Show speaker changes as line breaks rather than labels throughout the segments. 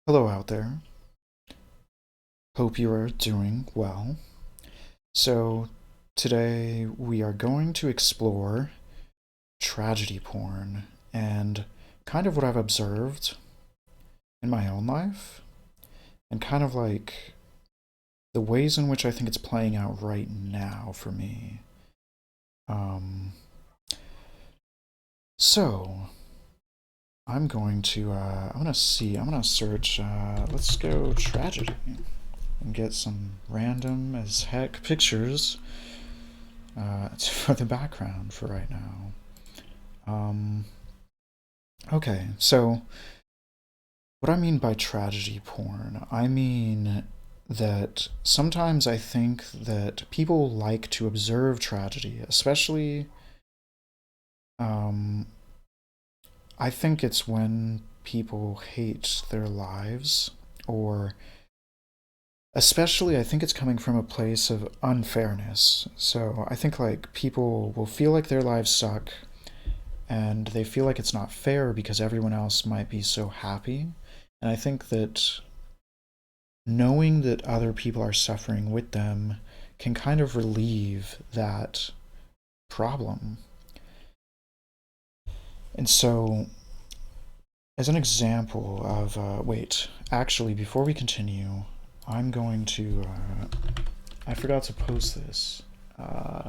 Hello out there. Hope you are doing well. So, today we are going to explore tragedy porn and kind of what I've observed in my own life and kind of like the ways in which I think it's playing out right now for me. Um, so, I'm gonna search, let's go tragedy and get some random as heck pictures for the background for right now. Um, okay, so what I mean by tragedy porn, I mean that sometimes I think that people like to observe tragedy, especially, um, I think it's when people hate their lives, or especially I think it's coming from a place of unfairness. So I think like people will feel like their lives suck and they feel like it's not fair because everyone else might be so happy. And I think that knowing that other people are suffering with them can kind of relieve that problem. And so, as an example of, actually, before we continue, I'm going to, I forgot to post this.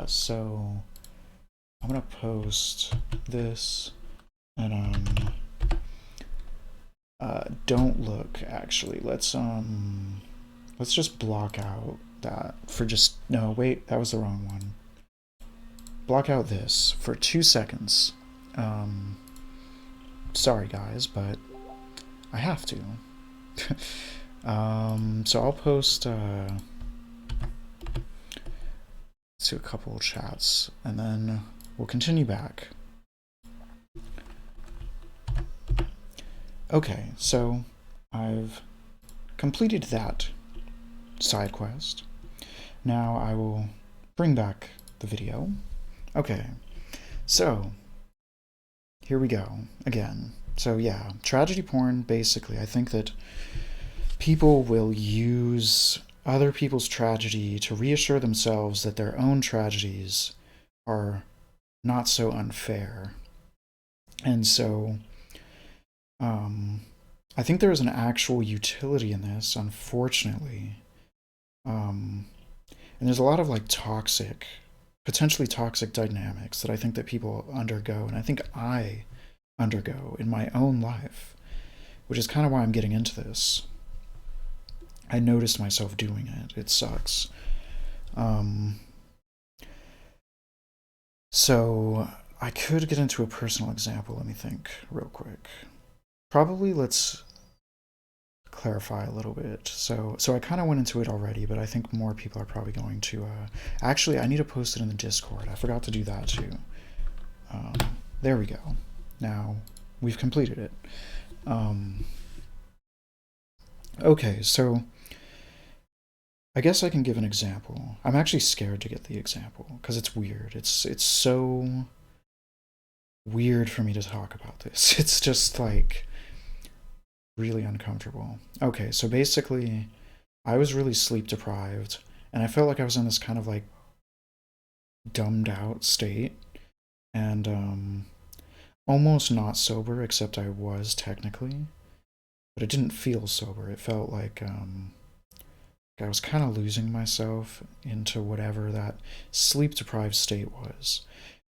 So, I'm going to post this and, don't look actually. Let's just block out that for just no, wait, that was the wrong one. Block out this for 2 seconds. Um Sorry guys, but I have to. So I'll post to a couple of chats and then we'll continue back. Okay, so I've completed that side quest. Now I will bring back the video. Okay, so here we go again. So yeah, tragedy porn, basically, I think that people will use other people's tragedy to reassure themselves that their own tragedies are not so unfair. And so um, I think there is an actual utility in this, unfortunately. Um, and there's a lot of like toxic, potentially toxic dynamics that I think that people undergo, and I think I undergo in my own life, which is kind of why I'm getting into this. I noticed myself doing it. It sucks. Um, so I could get into a personal example. Let me think real quick. Probably let's clarify a little bit. So I kind of went into it already, but I think more people are probably going to. Actually, I need to post it in the Discord. I forgot to do that too. Um, there we go. Now we've completed it. Um, okay, so I guess I can give an example. I'm actually scared to get the example because it's weird. It's so weird for me to talk about this. It's just like really uncomfortable. Okay, so basically, I was really sleep deprived, and I felt like I was in this kind of like dumbed out state, and almost not sober, except I was technically, but it didn't feel sober. It felt like I was kind of losing myself into whatever that sleep deprived state was.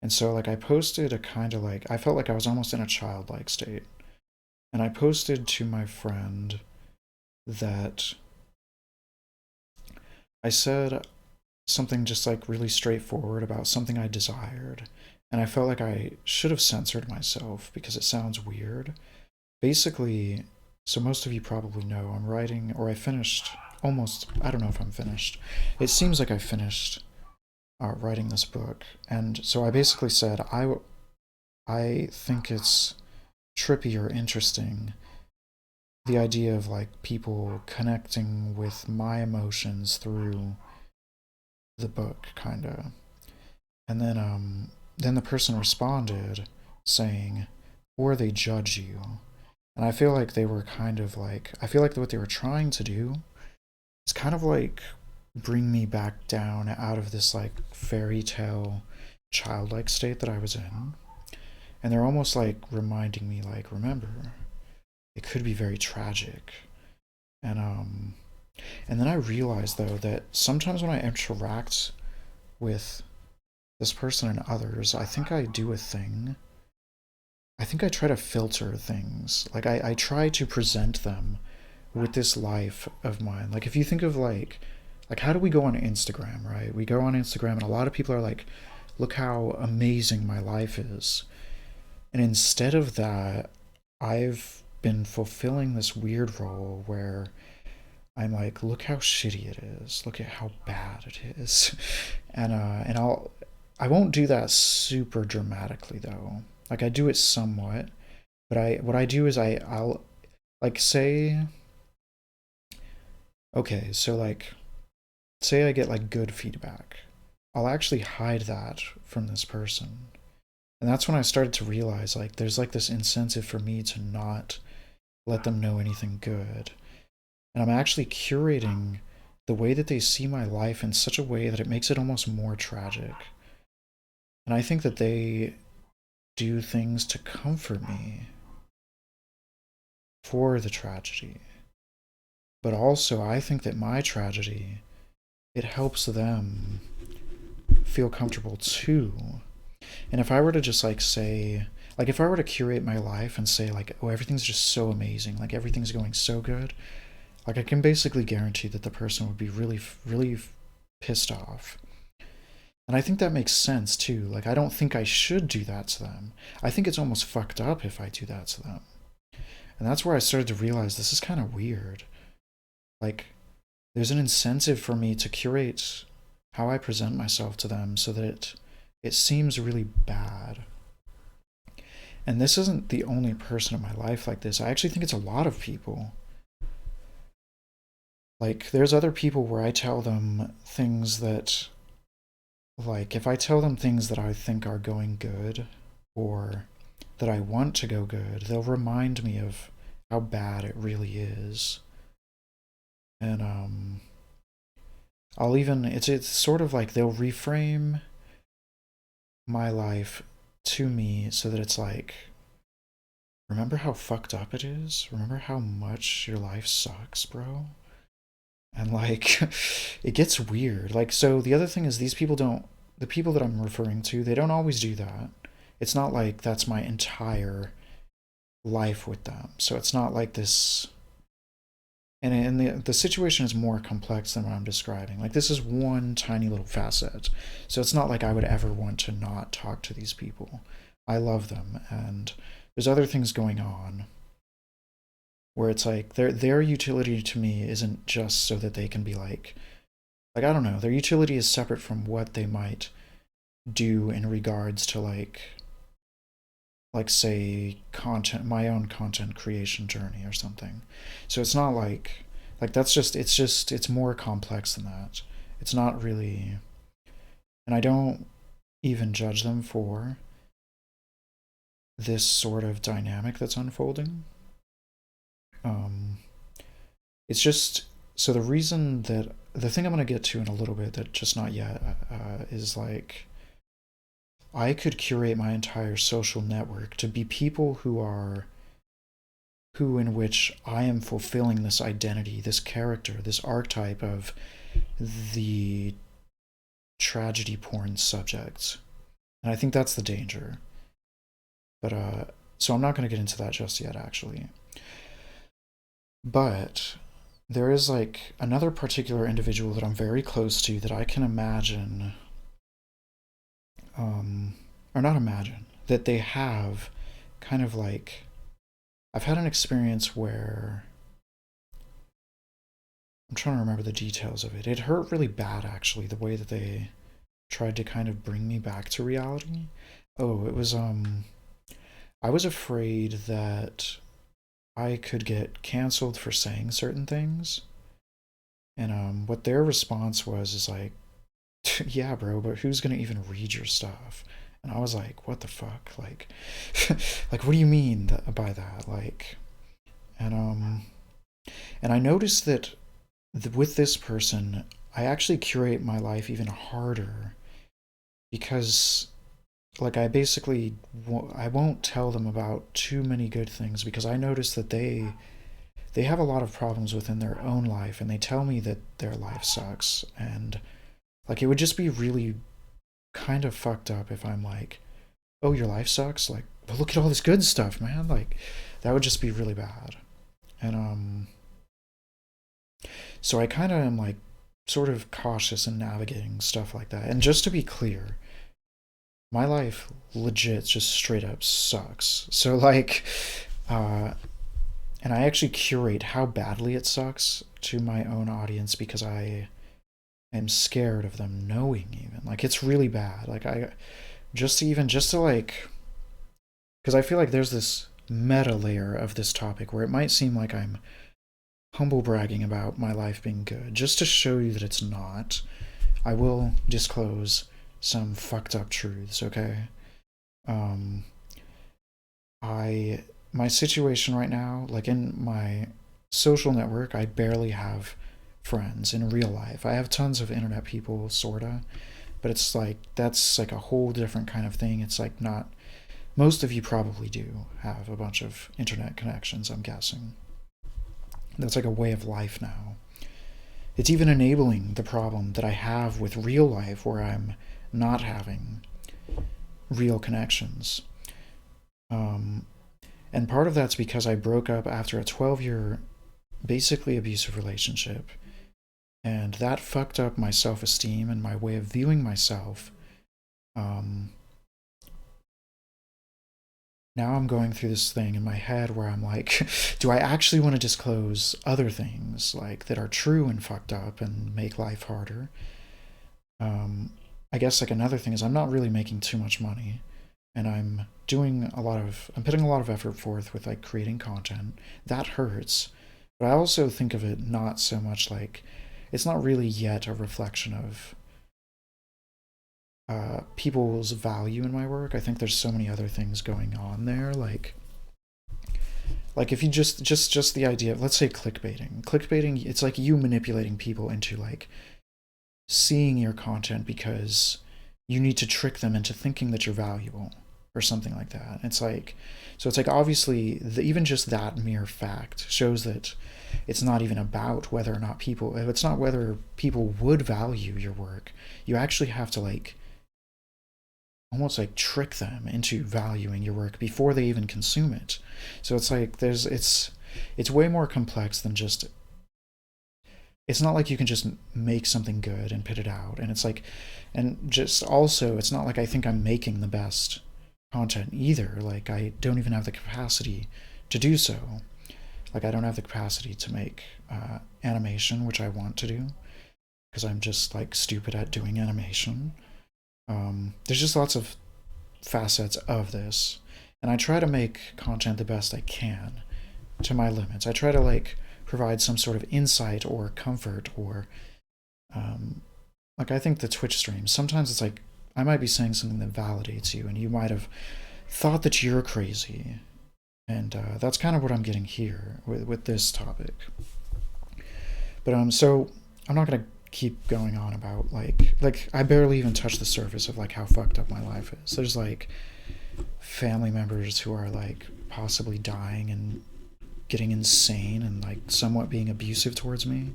And so, like, I posted a kind of like, I felt like I was almost in a childlike state. And I posted to my friend that I said something just like really straightforward about something I desired. And I felt like I should have censored myself because it sounds weird. Basically, so most of you probably know I'm writing, or I finished almost, I don't know if I'm finished. It seems like I finished writing this book. And so I basically said, I think it's trippy or interesting, the idea of like people connecting with my emotions through the book, kind of. And then the person responded saying, or they judge you. And I feel like they were kind of like, I feel like what they were trying to do is kind of like bring me back down out of this like fairy tale childlike state that I was in. And they're almost like reminding me, like, remember, it could be very tragic. And and then I realized though that sometimes when I interact with this person and others, I think I do a thing. I think I try to filter things. Like I try to present them with this life of mine. Like if you think of like how do we go on Instagram, right? We go on Instagram and a lot of people are like, look how amazing my life is. And instead of that, I've been fulfilling this weird role where I'm like, look how shitty it is. Look at how bad it is. And I won't do that super dramatically though. Like I do it somewhat, but I what I do is I'll like say okay, so like say I get like good feedback. I'll actually hide that from this person. And that's when I started to realize like there's like this incentive for me to not let them know anything good. And I'm actually curating the way that they see my life in such a way that it makes it almost more tragic. And I think that they do things to comfort me for the tragedy. But also, I think that my tragedy, it helps them feel comfortable too. And if I were to just like say, like if I were to curate my life and say like, oh, everything's just so amazing, like everything's going so good, like I can basically guarantee that the person would be really pissed off. And I think that makes sense too. Like I don't think I should do that to them. I think it's almost fucked up if I do that to them. And that's where I started to realize this is kind of weird. Like there's an incentive for me to curate how I present myself to them so that it seems really bad. And this isn't the only person in my life like this. I actually think it's a lot of people. Like there's other people where I tell them things that like if I tell them things that I think are going good or that I want to go good, they'll remind me of how bad it really is. And I'll even it's sort of like they'll reframe my life to me so that it's like remember how fucked up it is? Remember how much your life sucks, bro? And like it gets weird. Like so the other thing is these people don't the people that I'm referring to, they don't always do that. It's not like that's my entire life with them. So it's not like this and the situation is more complex than what I'm describing. Like this is one tiny little facet. So it's not like I would ever want to not talk to these people. I love them and there's other things going on where it's like their utility to me isn't just so that they can be like I don't know, their utility is separate from what they might do in regards to like say content my own content creation journey or something. So it's not like that's just it's more complex than that. It's not really and I don't even judge them for this sort of dynamic that's unfolding. Um it's just so the reason that the thing I'm going to get to in a little bit that just not yet is like I could curate my entire social network to be people who in which I am fulfilling this identity, this character, this archetype of the tragedy porn subjects. And I think that's the danger. But so I'm not going to get into that just yet actually. But there is like another particular individual that I'm very close to that I can imagine or not imagine that they have kind of like I've had an experience where I'm trying to remember the details of it. It hurt really bad actually the way that they tried to kind of bring me back to reality. Oh, it was I was afraid that I could get canceled for saying certain things. And what their response was is like, yeah, bro, but who's gonna even read your stuff? And I was like, what the fuck? Like, like, what do you mean by that? Like, And I noticed that with this person, I actually curate my life even harder because like I won't tell them about too many good things because I notice that they have a lot of problems within their own life and they tell me that their life sucks, and like it would just be really kind of fucked up if I'm like, "Oh, your life sucks." Like, "But look at all this good stuff, man." Like that would just be really bad. And so I kind of am like sort of cautious in navigating stuff like that. And just to be clear, my life legit just straight up sucks. So like uh and I actually curate how badly it sucks to my own audience because I am scared of them knowing even. Like it's really bad. Like I just to like because I feel like there's this meta layer of this topic where it might seem like I'm humble bragging about my life being good. Just to show you that it's not, I will disclose some fucked up truths, okay? Um I my situation right now, like in my social network, I barely have friends in real life. I have tons of internet people, sorta, but it's like that's like a whole different kind of thing. It's like not most of you probably do have a bunch of internet connections, I'm guessing. That's like a way of life now. It's even enabling the problem that I have with real life where I'm not having real connections. Um, and part of that's because I broke up after a 12-year, basically abusive relationship. And that fucked up my self esteem and my way of viewing myself. Um, Now I'm going through this thing in my head where I'm like, do I actually want to disclose other things like that are true and fucked up and make life harder? Um, I guess like another thing is I'm not really making too much money, and I'm putting a lot of effort forth with like creating content. That hurts, but I also think of it not so much like it's not really yet a reflection of people's value in my work. I think there's so many other things going on there, like if you just the idea of, let's say, clickbaiting, it's like you manipulating people into like seeing your content because you need to trick them into thinking that you're valuable or something like that. It's like, so it's like obviously even just that mere fact shows that it's not even about whether or not people, it's not whether people would value your work. You actually have to like almost like trick them into valuing your work before they even consume it. So it's like it's way more complex than just, it's not like you can just make something good and put it out. And it's like, and just also it's not like I think I'm making the best content either. Like I don't even have the capacity to do so. Like I don't have the capacity to make animation, which I want to do because I'm just like stupid at doing animation. There's just lots of facets of this, and I try to make content the best I can to my limits. I try to like provide some sort of insight or comfort or like I think the Twitch streams, sometimes it's like I might be saying something that validates you and you might have thought that you're crazy, and that's kind of what I'm getting here with this topic. But so I'm not gonna keep going on about like I barely even touched the surface of like how fucked up my life is. There's like family members who are like possibly dying and getting insane and like somewhat being abusive towards me,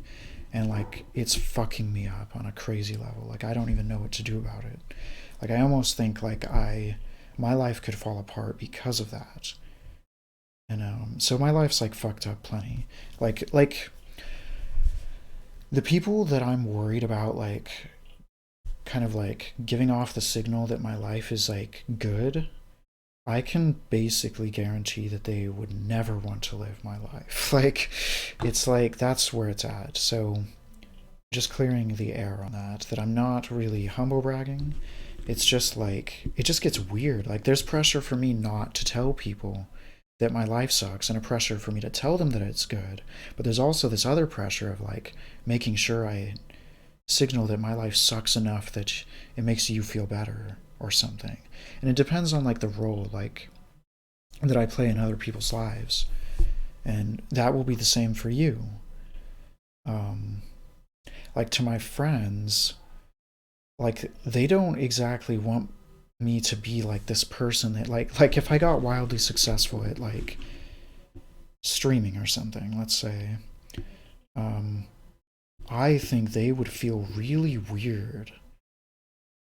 and like it's fucking me up on a crazy level. Like I don't even know what to do about it. Like I almost think like my life could fall apart because of that. And so my life's like fucked up plenty. Like the people that I'm worried about, like kind of like giving off the signal that my life is like good, I can basically guarantee that they would never want to live my life. Like it's like that's where it's at. So just clearing the air on that I'm not really humble bragging. It's just like it just gets weird. Like there's pressure for me not to tell people that my life sucks and a pressure for me to tell them that it's good. But there's also this other pressure of like making sure I signal that my life sucks enough that it makes you feel better or something. And it depends on like the role like that I play in other people's lives. And that will be the same for you. like to my friends, like they don't exactly want me to be like this person that like if I got wildly successful at like streaming or something, let's say, um I think they would feel really weird.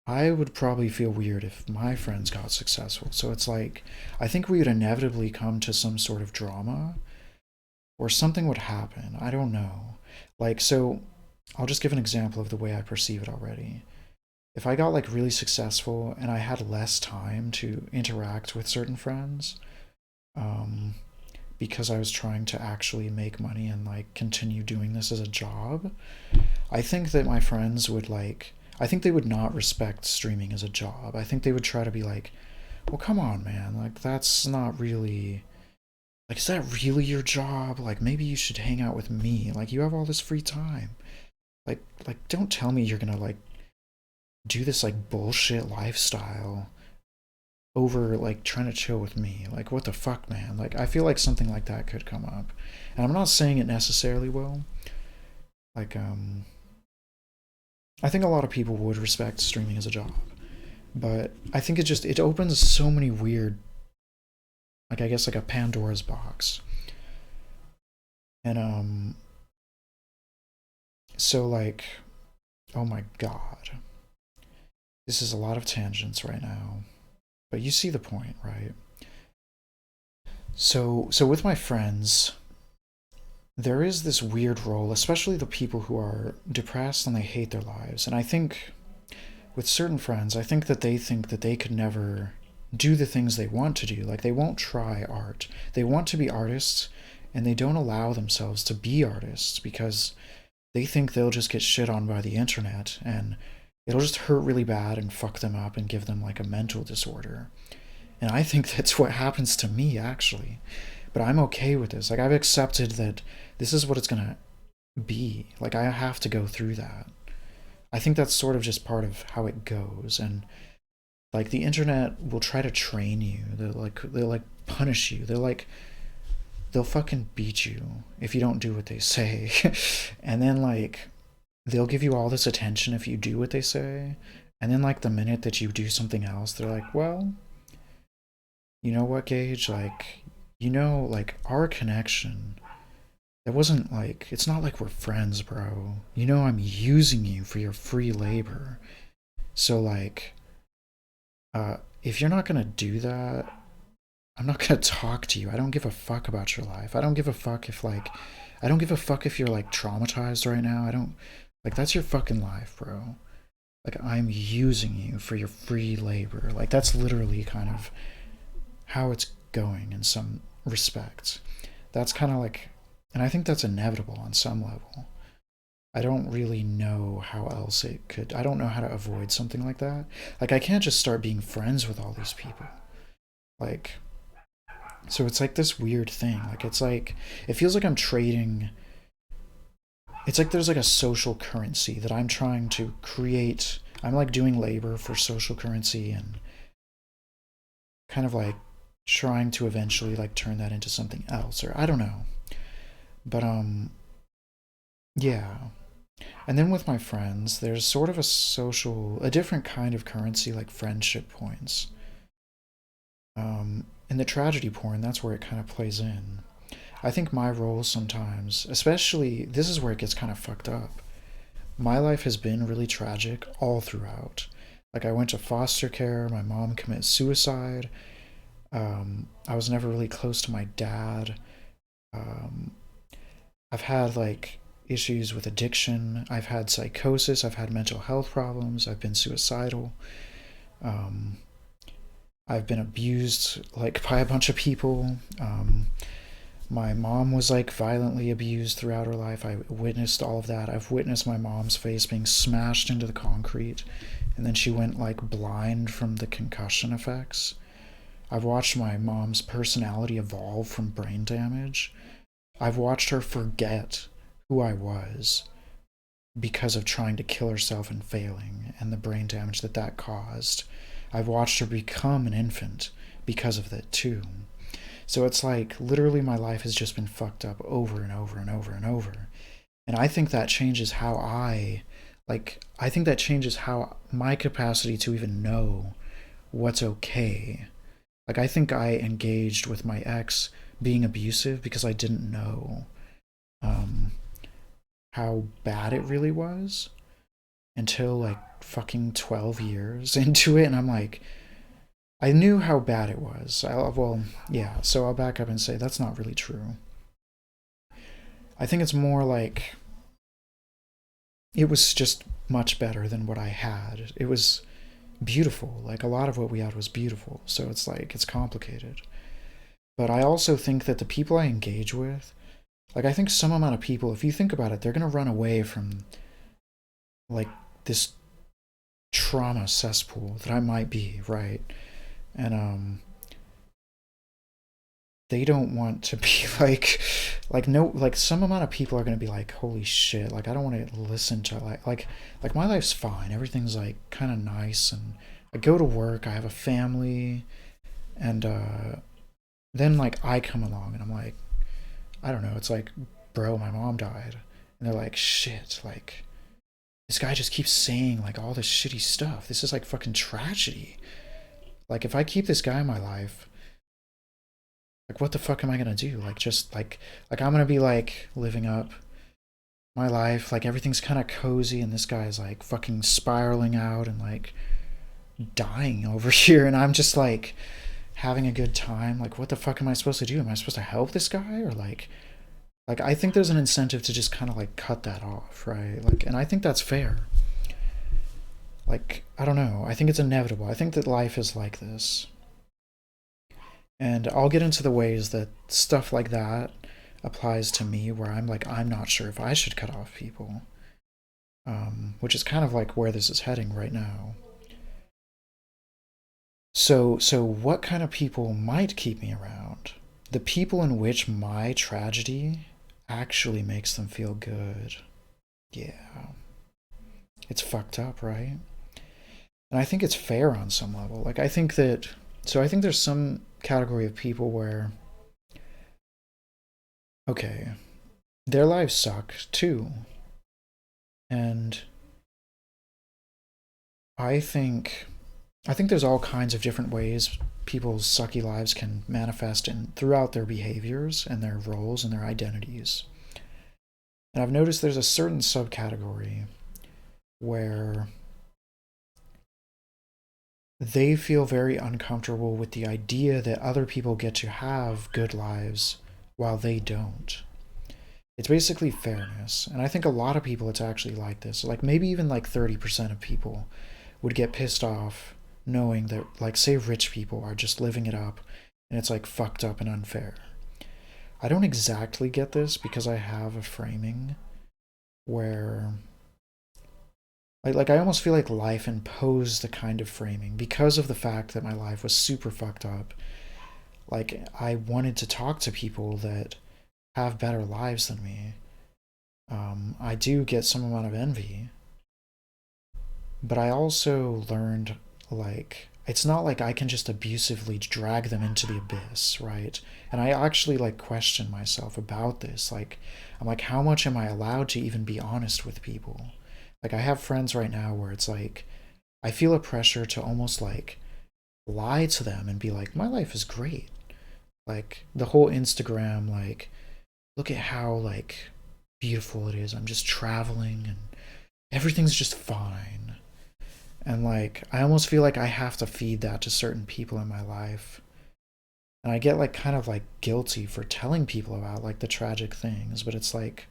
I would probably feel weird if my friends got successful. So it's like I think we would inevitably come to some sort of drama or something would happen. I don't know. Like so I'll just give an example of the way I perceive it already. If I got like really successful and I had less time to interact with certain friends, um, because I was trying to actually make money and like continue doing this as a job, I think that my friends would like, I think they would not respect streaming as a job. I think they would try to be like, well, come on, man. Like, that's not really, like, is that really your job? Like, maybe you should hang out with me. Like, you have all this free time. Like, don't tell me you're gonna like do this like bullshit lifestyle over like trying to chill with me. Like, what the fuck, man? Like, I feel like something like that could come up. And I'm not saying it necessarily will. Like, I think a lot of people would respect streaming as a job. But I think it opens so many weird, like, I guess like a Pandora's box. And, so like, oh my god. This is a lot of tangents right now. But you see the point, right? So with my friends, there is this weird role, especially the people who are depressed and they hate their lives. And I think with certain friends, I think that they could never do the things they want to do. Like they won't try art. They want to be artists and they don't allow themselves to be artists because they think they'll just get shit on by the internet and it'll just hurt really bad and fuck them up and give them like a mental disorder. And I think that's what happens to me actually. But I'm okay with this. Like I've accepted that this is what it's going to be. Like I have to go through that. I think that's sort of just part of how it goes. And like the internet will try to train you. They'll like punish you. They'll fucking beat you if you don't do what they say. And then like they'll give you all this attention if you do what they say. And then like the minute that you do something else, they're like, well, you know what, Gage? Like, you know, like our connection, it wasn't like, it's not like we're friends, bro. You know, I'm using you for your free labor. So like, if you're not gonna do that, I'm not gonna talk to you. I don't give a fuck about your life. I don't give a fuck if like, I don't give a fuck if you're like traumatized right now. I don't, like, that's your fucking life, bro. Like, I'm using you for your free labor. Like, that's literally kind of how it's going in some respects. That's kind of like, and I think that's inevitable on some level. I don't really know how else it could, I don't know how to avoid something like that. Like, I can't just start being friends with all these people. Like, so it's like this weird thing. Like, it's like, it feels like I'm trading, it's like there's like a social currency that I'm trying to create. I'm like doing labor for social currency and kind of like trying to eventually like turn that into something else, or I don't know. But yeah. And then with my friends, there's sort of a different kind of currency, like friendship points. In the tragedy porn, that's where it kind of plays in. I think my role sometimes, especially, this is where it gets kind of fucked up. My life has been really tragic all throughout. Like, I went to foster care, my mom committed suicide, I was never really close to my dad. Um, I've had, like, issues with addiction, I've had psychosis, I've had mental health problems, I've been suicidal. Um, I've been abused, like, by a bunch of people. My mom was like violently abused throughout her life. I witnessed all of that. I've witnessed my mom's face being smashed into the concrete, and then she went like blind from the concussion effects. I've watched my mom's personality evolve from brain damage. I've watched her forget who I was because of trying to kill herself and failing, and the brain damage that that caused. I've watched her become an infant because of that too. So it's like literally my life has just been fucked up over and over and over and over. And I think that changes how I think that changes how my capacity to even know what's okay. Like, I think I engaged with my ex being abusive because I didn't know um, how bad it really was until like fucking 12 years into it. And I'm like, I knew how bad it was. Well, yeah, so I'll back up and say that's not really true. I think it's more like it was just much better than what I had. It was beautiful. Like, a lot of what we had was beautiful. So it's like, it's complicated. But I also think that the people I engage with, like, I think some amount of people, if you think about it, they're going to run away from like this trauma cesspool that I might be, right? And they don't want to be like no, like some amount of people are going to be like, holy shit, like I don't want to listen to like my life's fine, everything's like kind of nice, and I go to work, I have a family, and then like I come along and I'm like, I don't know, it's like, bro, my mom died, and they're like, shit, like this guy just keeps saying like all this shitty stuff, this is like fucking tragedy, like if I keep this guy in my life, like what the fuck am I gonna do? Like just like I'm gonna be like living up my life, like everything's kind of cozy, and this guy's like fucking spiraling out and like dying over here, and I'm just like having a good time. Like what the fuck am I supposed to do? Am I supposed to help this guy, or like I think there's an incentive to just kind of like cut that off, right? Like, and I think that's fair. Like, I don't know. I think it's inevitable. I think that life is like this. And I'll get into the ways that stuff like that applies to me, where I'm like, I'm not sure if I should cut off people, which is kind of like where this is heading right now. So what kind of people might keep me around? The people in which my tragedy actually makes them feel good. Yeah. It's fucked up, right? And I think it's fair on some level. Like, I think that. So I think there's some category of people where, okay, their lives suck too. And I think. I think there's all kinds of different ways people's sucky lives can manifest in throughout their behaviors and their roles and their identities. And I've noticed there's a certain subcategory where they feel very uncomfortable with the idea that other people get to have good lives while they don't. It's basically fairness. And I think a lot of people, it's actually like this. Like maybe even like 30% of people would get pissed off knowing that, like, say rich people are just living it up and it's like fucked up and unfair. I don't exactly get this because I have a framing where like I almost feel like life imposed the kind of framing because of the fact that my life was super fucked up. Like I wanted to talk to people that have better lives than me. I do get some amount of envy, but I also learned, like, it's not like I can just abusively drag them into the abyss, right? And I actually like question myself about this. Like, I'm like, how much am I allowed to even be honest with people? Like, I have friends right now where it's like, I feel a pressure to almost like lie to them and be like, my life is great. Like, the whole Instagram, like, look at how like beautiful it is. I'm just traveling and everything's just fine. And like I almost feel like I have to feed that to certain people in my life. And I get like kind of like guilty for telling people about like the tragic things, but it's like,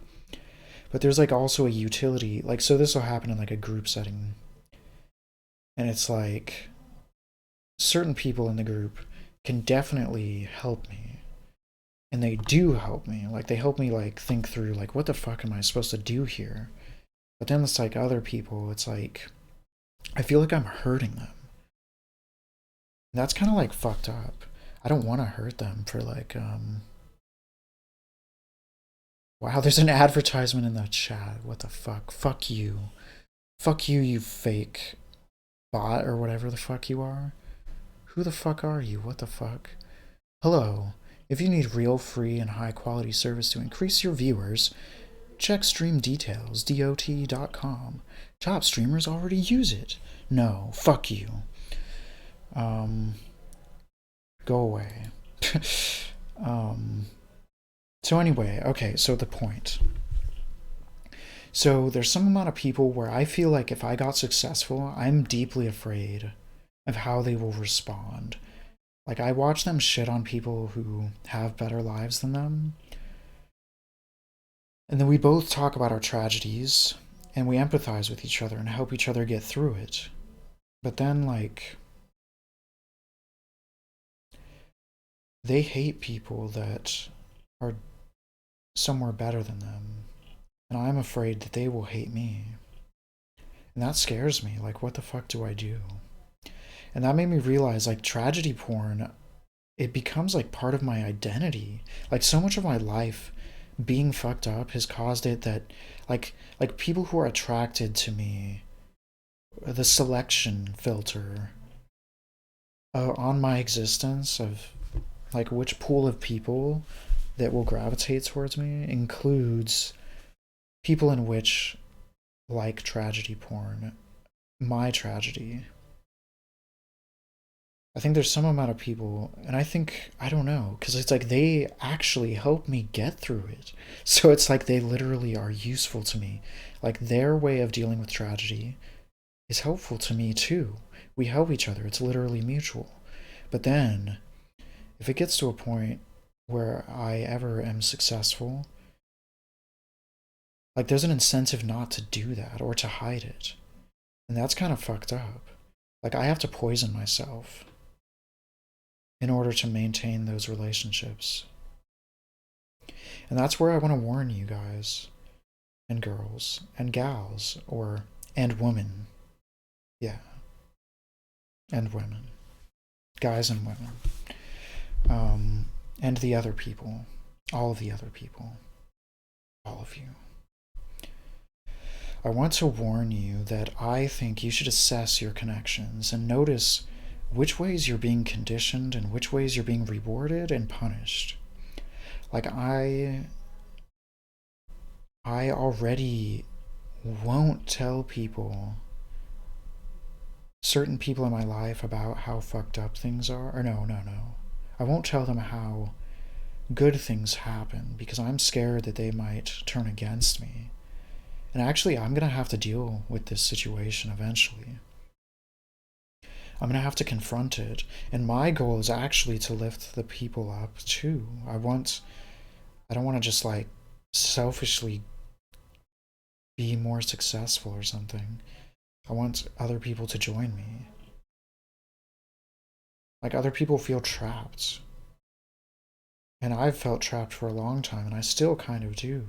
but there's like also a utility. Like, so this will happen in like a group setting. And it's like certain people in the group can definitely help me. And they do help me. Like they help me like think through like what the fuck am I supposed to do here? But then it's like other people, it's like I feel like I'm hurting them. That's kind of like fucked up. I don't want to hurt them for like wow, there's an advertisement in the chat. What the fuck? Fuck you. Fuck you, you fake bot or whatever the fuck you are. Who the fuck are you? What the fuck? Hello. If you need real, free, and high quality service to increase your viewers, Check stream details, dot.com. Top streamers already use it. No, fuck you. Go away. So anyway, okay, so the point. So there's some amount of people where I feel like if I got successful, I'm deeply afraid of how they will respond. Like, I watch them shit on people who have better lives than them. And then we both talk about our tragedies, and we empathize with each other and help each other get through it. But then, like, they hate people that are somewhere better than them. And I'm afraid that they will hate me. And that scares me. Like, what the fuck do I do? And that made me realize, like, tragedy porn, it becomes like part of my identity. Like, so much of my life being fucked up has caused it that, like people who are attracted to me, the selection filter on my existence of, like, which pool of people that will gravitate towards me includes people in which like tragedy porn, my tragedy. I think there's some amount of people, and I don't know, because it's like they actually help me get through it. So it's like they literally are useful to me. Like, their way of dealing with tragedy is helpful to me too. We help each other, it's literally mutual. But then, if it gets to a point where I ever am successful, like, there's an incentive not to do that or to hide it. And that's kind of fucked up. Like, I have to poison myself in order to maintain those relationships. And that's where I want to warn you guys, and girls, and gals, and women. Yeah. And women. Guys and women. And the other people. All of the other people. All of you. I want to warn you that I think you should assess your connections and notice which ways you're being conditioned and which ways you're being rewarded and punished. Like, I already won't tell certain people in my life about how fucked up things are. Or no. I won't tell them how good things happen because I'm scared that they might turn against me. And actually, I'm going to have to deal with this situation eventually. I'm going to have to confront it. And my goal is actually to lift the people up too. I don't want to just, like, selfishly be more successful or something. I want other people to join me. Like, other people feel trapped. And I've felt trapped for a long time, and I still kind of do.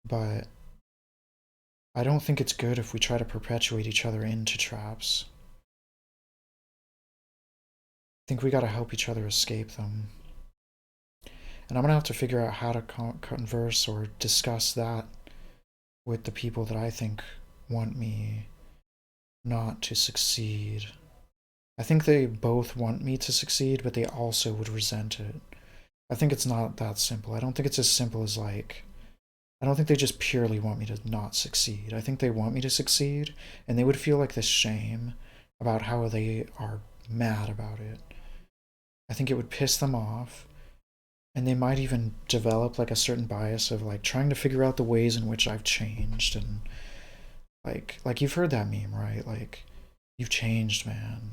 But I don't think it's good if we try to perpetuate each other into traps. I think we gotta help each other escape them. And I'm gonna have to figure out how to converse or discuss that with the people that I think want me not to succeed. I think they both want me to succeed, but they also would resent it. I think it's not that simple. I don't think it's as simple as, like, I don't think they just purely want me to not succeed. I think they want me to succeed, and they would feel like this shame about how they are mad about it. I think it would piss them off, and they might even develop, like, a certain bias of, like, trying to figure out the ways in which I've changed. And like you've heard that meme, right? Like, you've changed, man.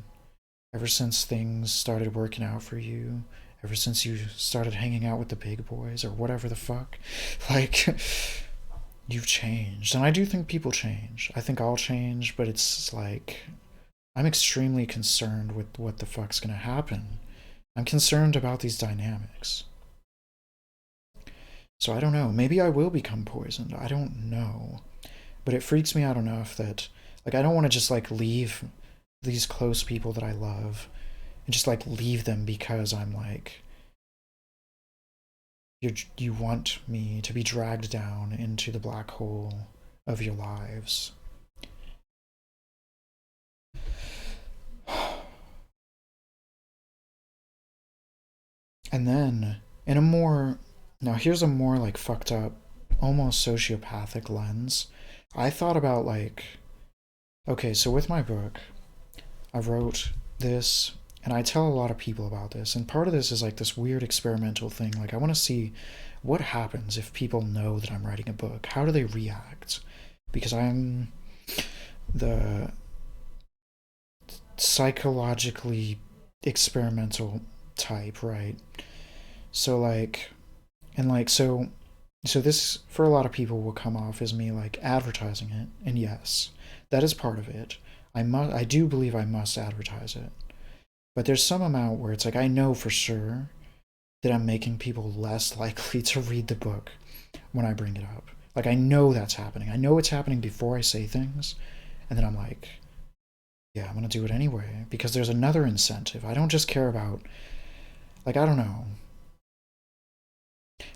Ever since things started working out for you, ever since you started hanging out with the big boys or whatever the fuck, like, you've changed. And I do think people change. I think I'll change, but it's like, I'm extremely concerned with what the fuck's gonna happen. I'm concerned about these dynamics. So I don't know. Maybe I will become poisoned. I don't know. But it freaks me out enough that, like, I don't want to just, like, leave these close people that I love and just, like, leave them because I'm like, you want me to be dragged down into the black hole of your lives. And then, now here's a more, like, fucked up almost sociopathic lens. I thought about like, okay, so with my book, I wrote this, and I tell a lot of people about this, and part of this is like this weird experimental thing. Like, I want to see what happens if people know that I'm writing a book. How do they react? Because I'm the psychologically experimental type, right? So like, and like, so this for a lot of people will come off as me like advertising it, and yes, that is part of it. I do believe I must advertise it, but there's some amount where it's like I know for sure that I'm making people less likely to read the book when I bring it up. Like, I know that's happening. I know it's happening before I say things, and then I'm like, yeah, I'm gonna do it anyway because there's another incentive. I don't just care about, like, I don't know.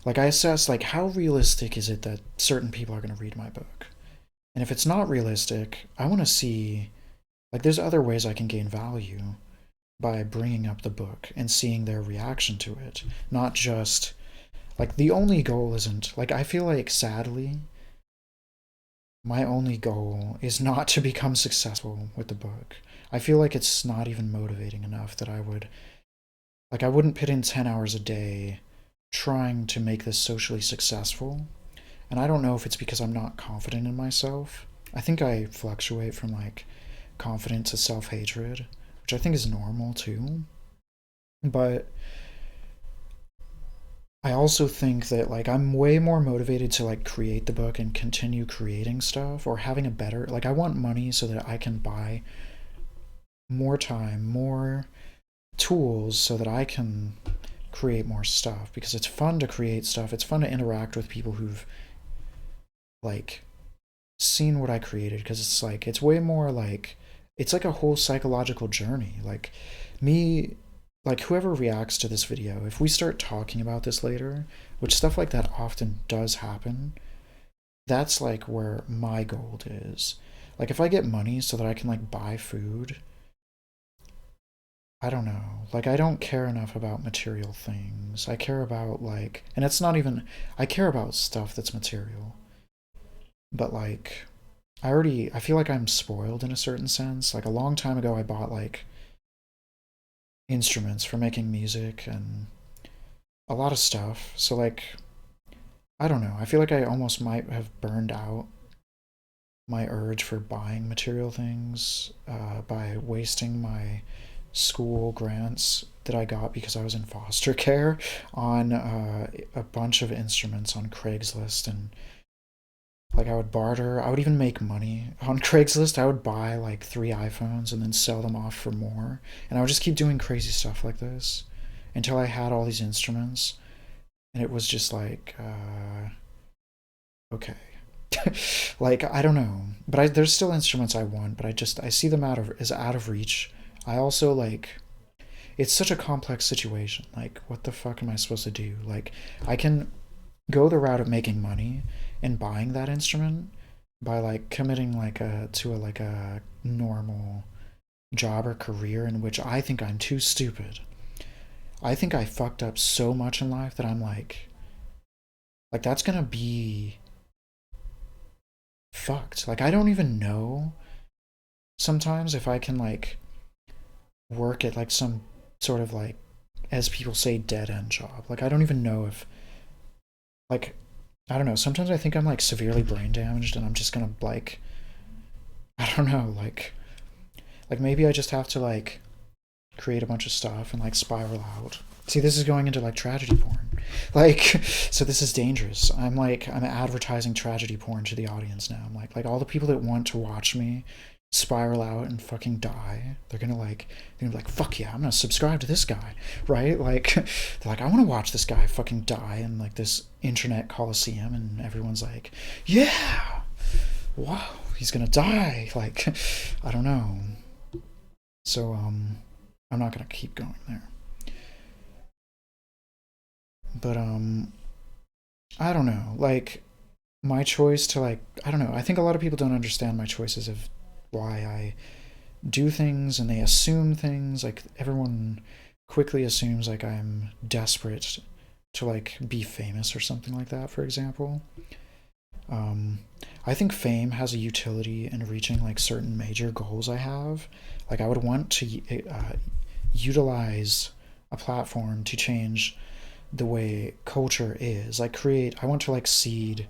Like, I assess like how realistic is it that certain people are gonna read my book, and if it's not realistic, I want to see like there's other ways I can gain value by bringing up the book and seeing their reaction to it, not just like the only goal isn't like I feel like sadly my only goal is not to become successful with the book. I feel like it's not even motivating enough that I wouldn't put in 10 hours a day trying to make this socially successful. And I don't know if it's because I'm not confident in myself. I think I fluctuate from like confidence to self-hatred, which I think is normal too. But I also think that like I'm way more motivated to like create the book and continue creating stuff or having a better like I want money so that I can buy more time, more tools so that I can create more stuff because it's fun to create stuff. It's fun to interact with people who've like seen what I created because it's like it's way more like it's like a whole psychological journey. Like me like whoever reacts to this video, if we start talking about this later, which stuff like that often does happen, that's like where my goal is. Like if I get money so that I can like buy food, I don't know. Like I don't care enough about material things. I care about like and it's not even I care about stuff that's material. But like I feel like I'm spoiled in a certain sense. Like a long time ago I bought like instruments for making music and a lot of stuff. So like I don't know. I feel like I almost might have burned out my urge for buying material things by wasting my school grants that I got because I was in foster care on a bunch of instruments on Craigslist and like I would barter. I would even make money on Craigslist. I would buy like 3 iPhones and then sell them off for more. And I would just keep doing crazy stuff like this until I had all these instruments. And it was just like, okay. Like, I don't know. But there's still instruments I want, but I see them as out of reach. I also like, it's such a complex situation. Like, what the fuck am I supposed to do? Like, I can go the route of making money and buying that instrument by like committing like a normal job or career in which I think I'm too stupid. I think I fucked up so much in life that I'm like that's gonna be fucked. Like I don't even know sometimes if I can like work at like some sort of like as people say dead end job. Like I don't even know if like I don't know. Sometimes I think I'm like severely brain damaged and I'm just gonna like I don't know, like maybe I just have to like create a bunch of stuff and like spiral out. See, this is going into like tragedy porn. Like so this is dangerous. I'm advertising tragedy porn to the audience now. I'm like all the people that want to watch me spiral out and fucking die, they're gonna be like, fuck yeah, I'm gonna subscribe to this guy, right? Like they're like, I want to watch this guy fucking die in like this internet coliseum, and everyone's like, yeah, wow, he's gonna die. Like I don't know. So I'm not gonna keep going there. But I don't know. Like my choice to like I don't know. I think a lot of people don't understand my choices of why I do things, and they assume things. Like everyone quickly assumes like I'm desperate to like be famous or something like that, for example. I think fame has a utility in reaching like certain major goals I have. Like I would want to utilize a platform to change the way culture is. I want to like seed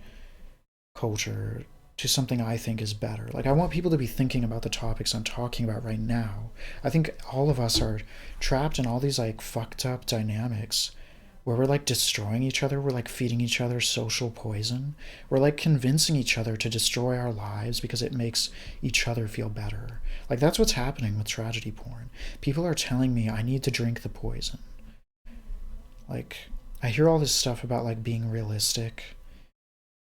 culture to something I think is better. Like I want people to be thinking about the topics I'm talking about right now. I think all of us are trapped in all these like fucked up dynamics where we're like destroying each other, we're like feeding each other social poison. We're like convincing each other to destroy our lives because it makes each other feel better. Like that's what's happening with tragedy porn. People are telling me I need to drink the poison. Like I hear all this stuff about like being realistic,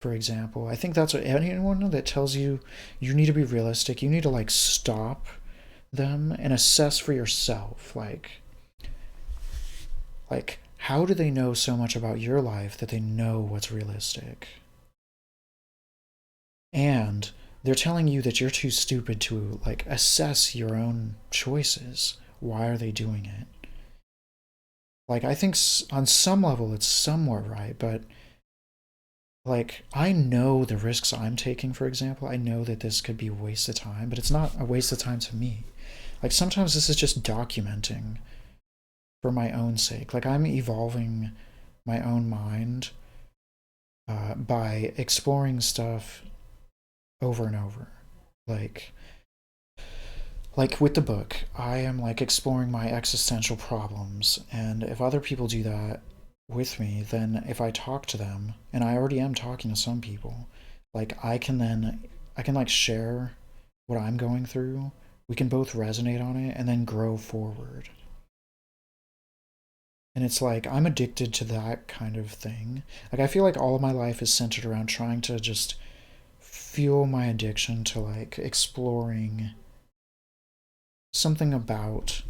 for example. I think that's what anyone that tells you you need to be realistic, you need to like stop them and assess for yourself. Like how do they know so much about your life that they know what's realistic? And they're telling you that you're too stupid to like assess your own choices. Why are they doing it? Like I think on some level it's somewhat right, but like I know the risks I'm taking, for example. I know that this could be a waste of time, but it's not a waste of time to me. Like sometimes this is just documenting for my own sake. Like I'm evolving my own mind by exploring stuff over and over. Like like with the book, I am like exploring my existential problems, and if other people do that with me, then if I talk to them, and I already am talking to some people, like I can like share what I'm going through. We can both resonate on it and then grow forward. And it's like I'm addicted to that kind of thing. Like I feel like all of my life is centered around trying to just fuel my addiction to like exploring something about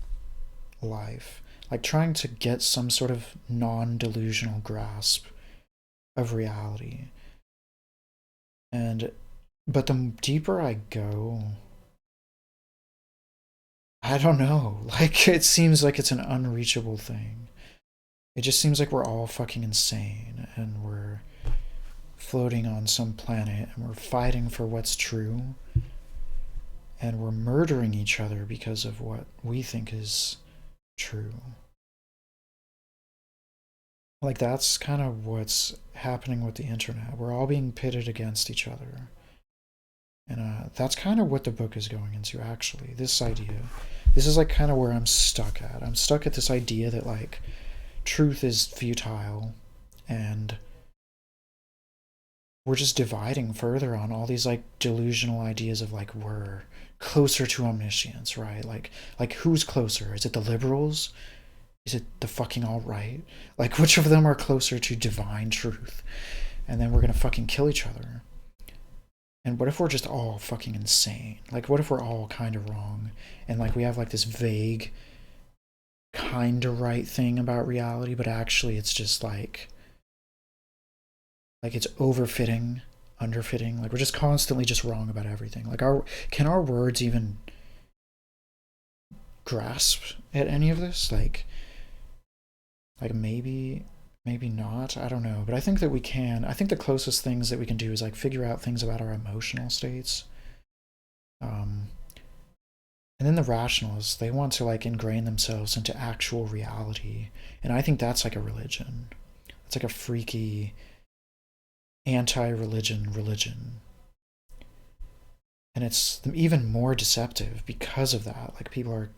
life, like trying to get some sort of non delusional grasp of reality. And, but the deeper I go, I don't know. Like, it seems like it's an unreachable thing. It just seems like we're all fucking insane and we're floating on some planet and we're fighting for what's true and we're murdering each other because of what we think is true. Like that's kind of what's happening with the internet. We're all being pitted against each other. And that's kind of what the book is going into, actually. This idea. This is like kind of where I'm stuck at. I'm stuck at this idea that like truth is futile and we're just dividing further on all these like delusional ideas of like we're closer to omniscience, right? Like who's closer? Is it the liberals? Is it the fucking alt-right? Like which of them are closer to divine truth? And then we're gonna fucking kill each other. And what if we're just all fucking insane? Like what if we're all kind of wrong and like we have like this vague kind of right thing about reality, but actually it's just like it's overfitting, underfitting. Like we're just constantly just wrong about everything. Like our words even grasp at any of this? Like maybe not. I don't know, but I think that we can. I think the closest things that we can do is like figure out things about our emotional states. Um, and then the rationalists, they want to like ingrain themselves into actual reality, and I think that's like a religion. It's like a freaky anti-religion religion, and it's even more deceptive because of that. Like people are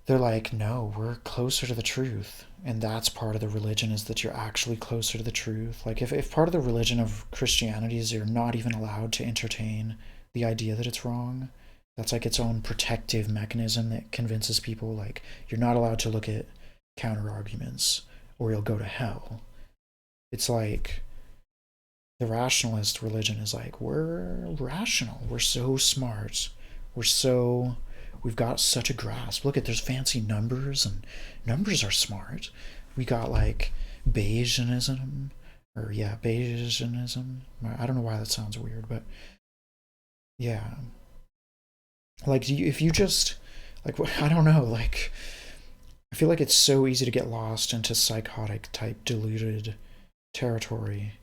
they're like, no, we're closer to the truth. And that's part of the religion is that you're actually closer to the truth. Like, if part of the religion of Christianity is you're not even allowed to entertain the idea that it's wrong, that's like its own protective mechanism that convinces people, like, you're not allowed to look at counter arguments or you'll go to hell. It's like the rationalist religion is like, we're rational, we're so smart, we're so we've got such a grasp. Look at there's fancy numbers and numbers are smart. We got like Bayesianism or yeah, Bayesianism. I don't know why that sounds weird, but yeah. Like if you just like I don't know, like I feel like it's so easy to get lost into psychotic type deluded territory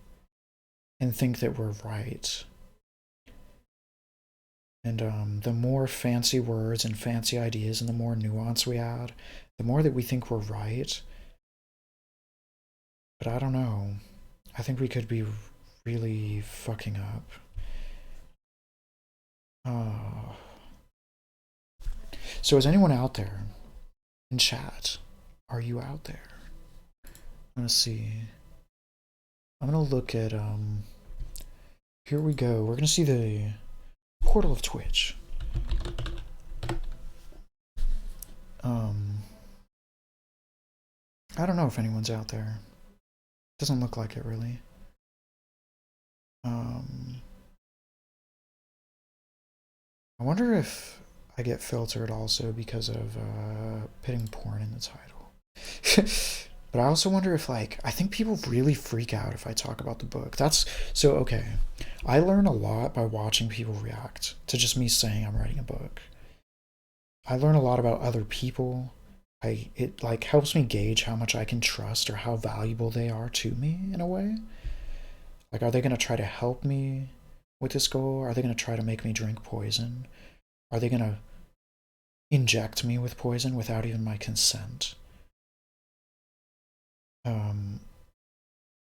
and think that we're right. And the more fancy words and fancy ideas and the more nuance we add, the more that we think we're right. But I don't know. I think we could be really fucking up. So is anyone out there in chat? Are you out there? I'm gonna see. I'm gonna look at here we go. We're gonna see the portal of Twitch. I don't know if anyone's out there. Doesn't look like it really. I wonder if I get filtered also because of putting porn in the title. But I also wonder if, like, I think people really freak out if I talk about the book. That's so okay. I learn a lot by watching people react to just me saying I'm writing a book. I learn a lot about other people. It like helps me gauge how much I can trust or how valuable they are to me in a way. Like, are they going to try to help me with this goal? Are they going to try to make me drink poison? Are they going to inject me with poison without even my consent?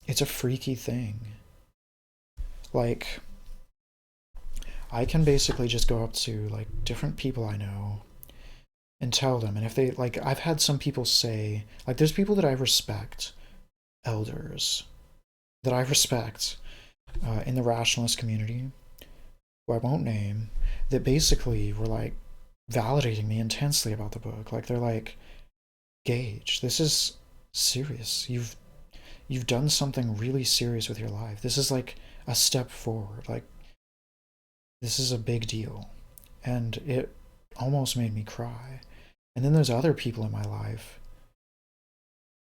It's a freaky thing. Like, I can basically just go up to, like, different people I know and tell them. And if they, like, I've had some people say, like, there's people that I respect, elders, that I respect in the rationalist community, who I won't name, that basically were, like, validating me intensely about the book. Like, they're like, Gage, this is serious. You've done something really serious with your life. This is like a step forward. Like, this is a big deal. And it almost made me cry. And then there's other people in my life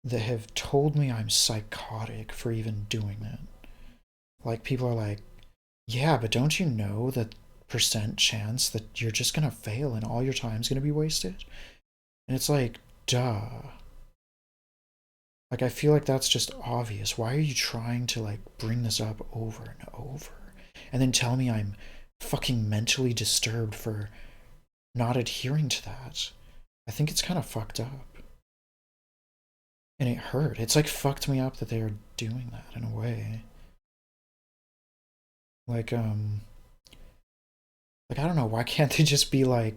that have told me I'm psychotic for even doing it. Like, people are like, yeah, but don't you know that percent chance that you're just gonna fail and all your time's gonna be wasted? And it's like, duh. Like, I feel like that's just obvious. Why are you trying to, like, bring this up over and over? And then tell me I'm fucking mentally disturbed for not adhering to that. I think it's kind of fucked up. And it hurt. It's, like, fucked me up that they are doing that in a way. Like, I don't know. Why can't they just be like,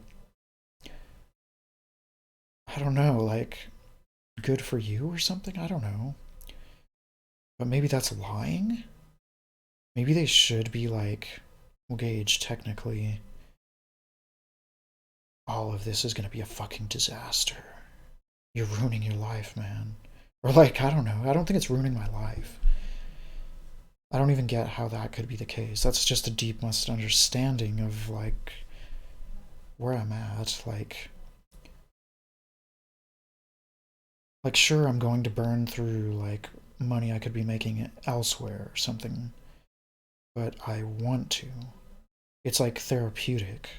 I don't know, like, good for you or something? I don't know. But maybe that's lying? Maybe they should be like, well, Gage, technically, all of this is gonna be a fucking disaster. You're ruining your life, man. Or like, I don't know. I don't think it's ruining my life. I don't even get how that could be the case. That's just a deep misunderstanding of, like, where I'm at. Like, sure, I'm going to burn through, like, money I could be making elsewhere or something, but I want to. It's, like, therapeutic.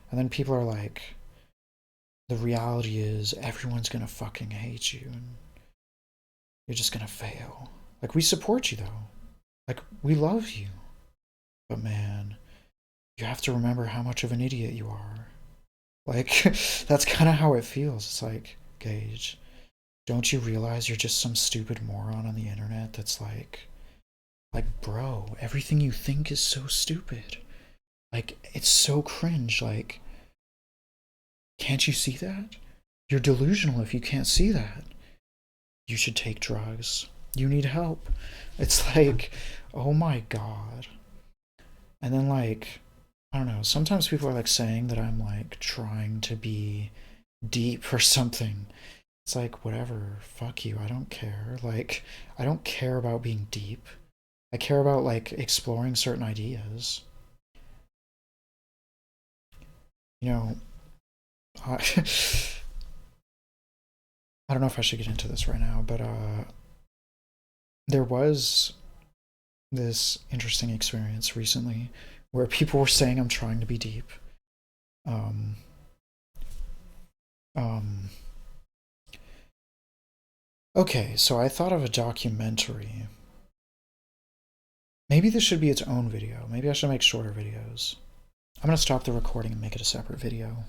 And then people are like, the reality is everyone's gonna fucking hate you and you're just gonna fail. Like, we support you, though. Like, we love you. But man, you have to remember how much of an idiot you are. Like, that's kind of how it feels. It's like, Gage, don't you realize you're just some stupid moron on the internet that's like, bro, everything you think is so stupid. Like, it's so cringe. Like, can't you see that? You're delusional if you can't see that. You should take drugs. You need help. It's like, oh my god. And then, like, I don't know, sometimes people are like saying that I'm like trying to be deep or something. It's like, whatever, fuck you, I don't care. Like, I don't care about being deep. I care about, like, exploring certain ideas. You know, I, I don't know if I should get into this right now, but there was this interesting experience recently where people were saying I'm trying to be deep. Um, okay, so I thought of a documentary Maybe this should be its own video. Maybe I should make shorter videos. I'm going to stop the recording and make it a separate video.